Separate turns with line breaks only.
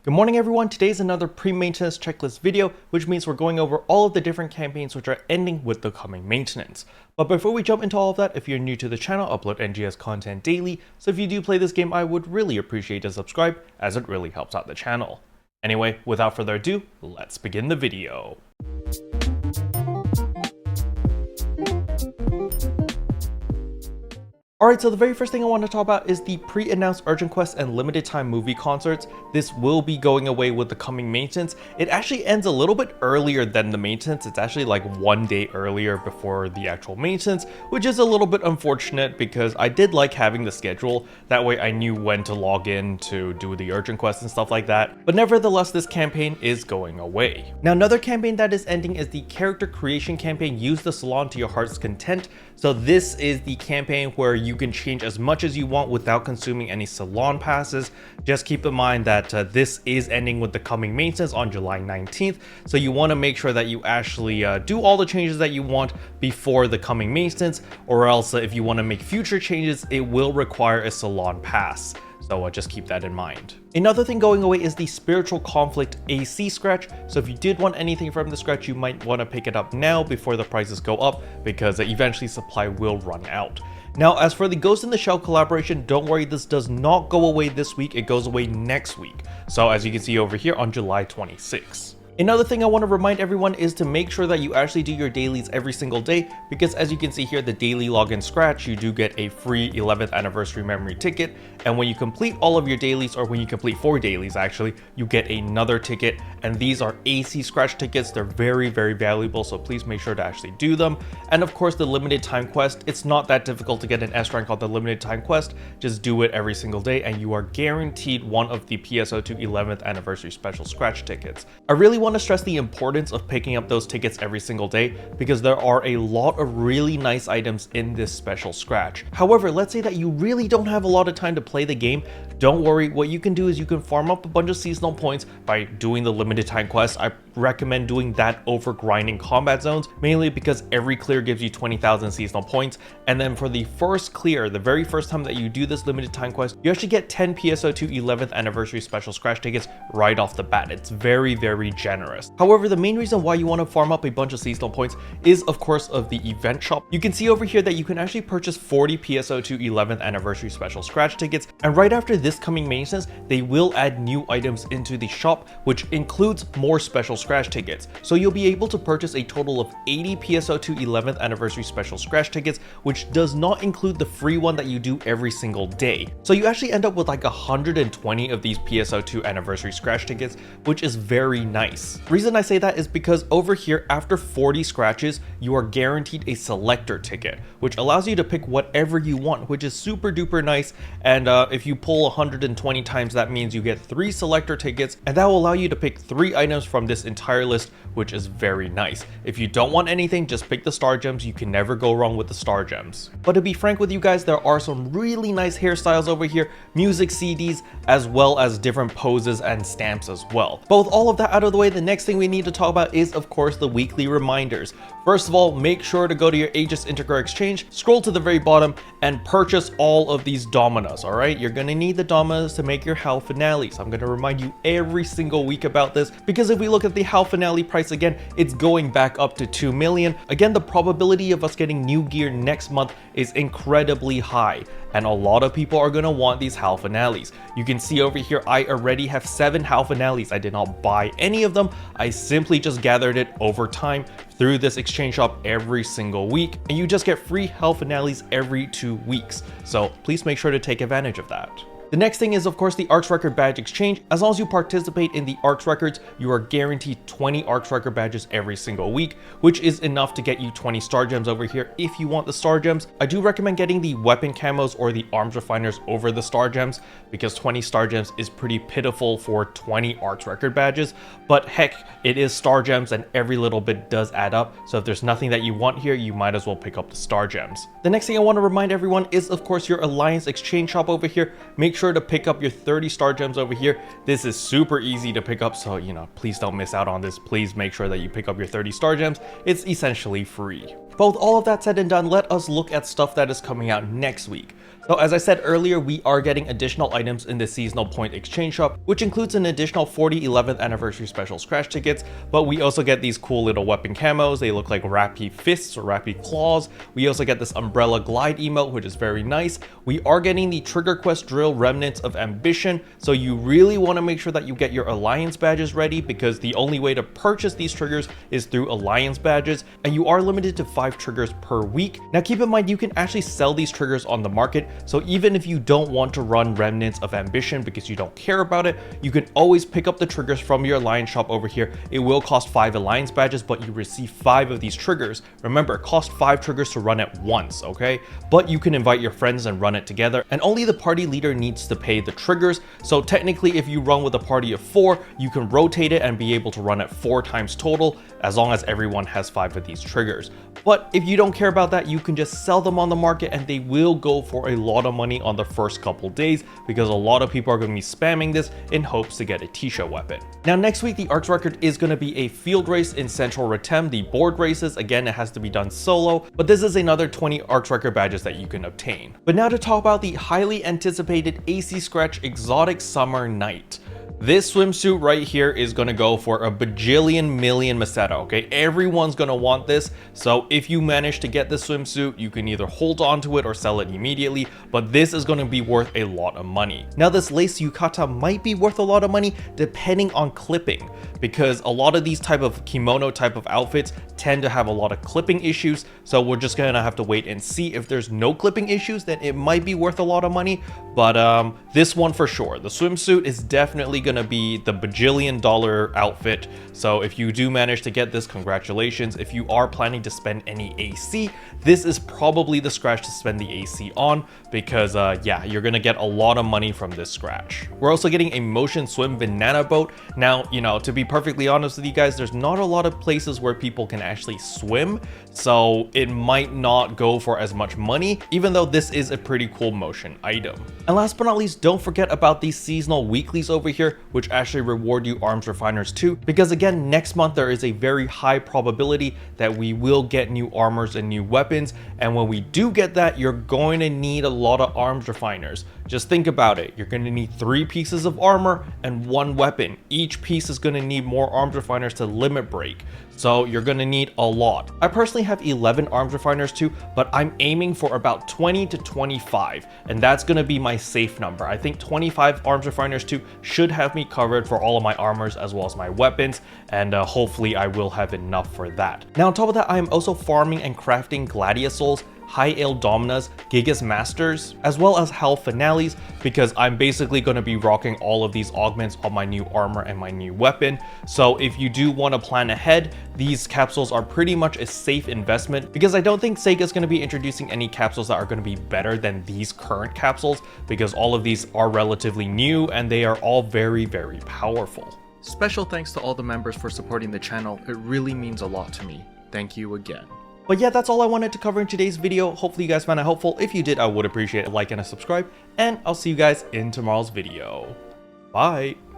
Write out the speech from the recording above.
Good morning everyone, today's another pre-maintenance checklist video, which means we're going over all of the different campaigns which are ending with the coming maintenance. But before we jump into all of that, if you're new to the channel, I upload NGS content daily, so if you do play this game, I would really appreciate a subscribe, as it really helps out the channel. Anyway, without further ado, let's begin the video. Alright, so the very first thing I want to talk about is the pre-announced urgent quests and limited time movie concerts. This will be going away with the coming maintenance. It actually ends a little bit earlier than the maintenance. It's actually like 1 day earlier before the actual maintenance, which is a little bit unfortunate because I did like having the schedule. That way I knew when to log in to do the urgent quests and stuff like that. But nevertheless, this campaign is going away. Now, another campaign that is ending is the character creation campaign, Use the Salon to Your Heart's Content. So this is the campaign where you can change as much as you want without consuming any Salon passes. Just keep in mind that this is ending with the coming maintenance on July 19th. So you want to make sure that you actually do all the changes that you want before the coming maintenance, or else if you want to make future changes, it will require a Salon pass. So just keep that in mind. Another thing going away is the Spiritual Conflict AC scratch. So if you did want anything from the scratch, you might want to pick it up now before the prices go up, because eventually supply will run out. Now, as for the Ghost in the Shell collaboration, don't worry, this does not go away this week, it goes away next week. So as you can see over here on July 26th. Another thing I want to remind everyone is to make sure that you actually do your dailies every single day, because as you can see here, the daily login scratch, you do get a free 11th anniversary memory ticket, and when you complete all of your dailies, or when you complete 4 dailies actually, you get another ticket, and these are AC scratch tickets. They're very valuable, so please make sure to actually do them. And of course, the limited time quest, it's not that difficult to get an S rank on the limited time quest. Just do it every single day and you are guaranteed one of the PSO2 11th anniversary special scratch tickets. I really want to stress the importance of picking up those tickets every single day, because there are a lot of really nice items in this special scratch. However, let's say that you really don't have a lot of time to play the game. Don't worry, what you can do is you can farm up a bunch of seasonal points by doing the limited time quests. I recommend doing that over grinding combat zones, mainly because every clear gives you 20,000 seasonal points, and then for the first clear, the very first time that you do this limited time quest, you actually get 10 PSO2 11th anniversary special scratch tickets right off the bat. It's very generous. However, the main reason why you want to farm up a bunch of seasonal points is of course of the event shop. You can see over here that you can actually purchase 40 PSO2 11th anniversary special scratch tickets, and right after this coming maintenance, they will add new items into the shop, which includes more special scratch tickets. So you'll be able to purchase a total of 80 PSO2 11th anniversary special scratch tickets, which does not include the free one that you do every single day. So you actually end up with like 120 of these PSO2 anniversary scratch tickets, which is very nice. Reason I say that is because over here, after 40 scratches, you are guaranteed a selector ticket, which allows you to pick whatever you want, which is super duper nice. And if you pull 120 times, that means you get 3 selector tickets, and that will allow you to pick 3 items from this entire list, which is very nice. If you don't want anything, just pick the star gems. You can never go wrong with the star gems. But to be frank with you guys, there are some really nice hairstyles over here, music CDs, as well as different poses and stamps as well. But with all of that out of the way, the next thing we need to talk about is of course the weekly reminders. First of all, make sure to go to your Aegis Integra exchange, scroll to the very bottom, and purchase all of these dominas. All right, you're gonna need the dominas to make your HAL finales. I'm gonna remind you every single week about this, because if we look at the HAL finale price again, it's going back up to 2 million. Again, the probability of us getting new gear next month is incredibly high, and a lot of people are gonna want these HAL finales. You can see over here, I already have 7 HAL finales. I did not buy any of them. I simply just gathered it over time through this exchange shop every single week, and you just get free HAL finales every 2 weeks. So please make sure to take advantage of that. The next thing is of course the Arks record badge exchange. As long as you participate in the Arks records, you are guaranteed 20 Arks record badges every single week, which is enough to get you 20 star gems over here if you want the star gems. I do recommend getting the weapon camos or the arms refiners over the star gems, because 20 star gems is pretty pitiful for 20 Arks record badges. But heck, it is star gems and every little bit does add up. So if there's nothing that you want here, you might as well pick up the star gems. The next thing I want to remind everyone is of course your Alliance exchange shop over here. Make sure to pick up your 30 star gems over here. This is super easy to pick up, so please don't miss out on this. Please make sure that you pick up your 30 star gems. It's essentially free. But with all of that said and done, let us look at stuff that is coming out next week. So as I said earlier, we are getting additional items in the seasonal point exchange shop, which includes an additional 40 11th anniversary special scratch tickets, but we also get these cool little weapon camos. They look like Rappy Fists or Rappy Claws. We also get this Umbrella Glide emote, which is very nice. We are getting the Trigger Quest Drill Remnants of Ambition, so you really want to make sure that you get your Alliance badges ready, because the only way to purchase these triggers is through Alliance badges, and you are limited to 5 triggers per week. Now keep in mind, you can actually sell these triggers on the market, so even if you don't want to run Remnants of Ambition because you don't care about it, you can always pick up the triggers from your Alliance shop over here. It will cost 5 Alliance badges, but you receive 5 of these triggers. Remember, it costs 5 triggers to run it once, okay? But you can invite your friends and run it together, and only the party leader needs to pay the triggers. So technically, if you run with a party of 4, you can rotate it and be able to run it 4 times total, as long as everyone has 5 of these triggers. But if you don't care about that, you can just sell them on the market, and they will go for a lot of money on the first couple days, because a lot of people are going to be spamming this in hopes to get a T-shirt weapon. Now next week, the Arks record is going to be a field race in Central Retem, the board races. Again, it has to be done solo, but this is another 20 Arks record badges that you can obtain. But now to talk about the highly anticipated AC Scratch Exotic Summer Night. This swimsuit right here is going to go for a bajillion million meseta, okay? Everyone's going to want this, so if you manage to get this swimsuit, you can either hold on to it or sell it immediately, but this is going to be worth a lot of money. Now this lace yukata might be worth a lot of money depending on clipping, because a lot of these type of kimono type of outfits tend to have a lot of clipping issues, so we're just going to have to wait and see. If there's no clipping issues, then it might be worth a lot of money, but this one for sure. The swimsuit is definitely going to be the bajillion dollar outfit, so if you do manage to get this, congratulations. If you are planning to spend any AC, this is probably the scratch to spend the AC on, because yeah, you're gonna get a lot of money from this scratch. We're also getting a motion swim banana boat. Now, you know, to be perfectly honest with you guys, there's not a lot of places where people can actually swim, so it might not go for as much money, even though this is a pretty cool motion item. And last but not least, don't forget about these seasonal weeklies over here, which actually reward you arms refiners too, because again, next month there is a very high probability that we will get new armors and new weapons, and when we do get that, you're going to need a lot of arms refiners. Just think about it. You're going to need 3 pieces of armor and 1 weapon. Each piece is going to need more arms refiners to limit break, so you're going to need a lot. I personally have 11 arms refiners too, but I'm aiming for about 20 to 25, and that's going to be my safe number. I think 25 arms refiners too should have me covered for all of my armors as well as my weapons, and hopefully I will have enough for that. Now on top of that, I am also farming and crafting Gladiasouls, High Ale Dominas, Gigas Masters, as well as Hell Finales, because I'm basically going to be rocking all of these augments on my new armor and my new weapon. So if you do want to plan ahead, these capsules are pretty much a safe investment, because I don't think Sega is going to be introducing any capsules that are going to be better than these current capsules, because all of these are relatively new and they are all very, very powerful.
Special thanks to all the members for supporting the channel. It really means a lot to me. Thank you again.
But yeah, that's all I wanted to cover in today's video. Hopefully you guys found it helpful. If you did, I would appreciate a like and a subscribe, and I'll see you guys in tomorrow's video. Bye!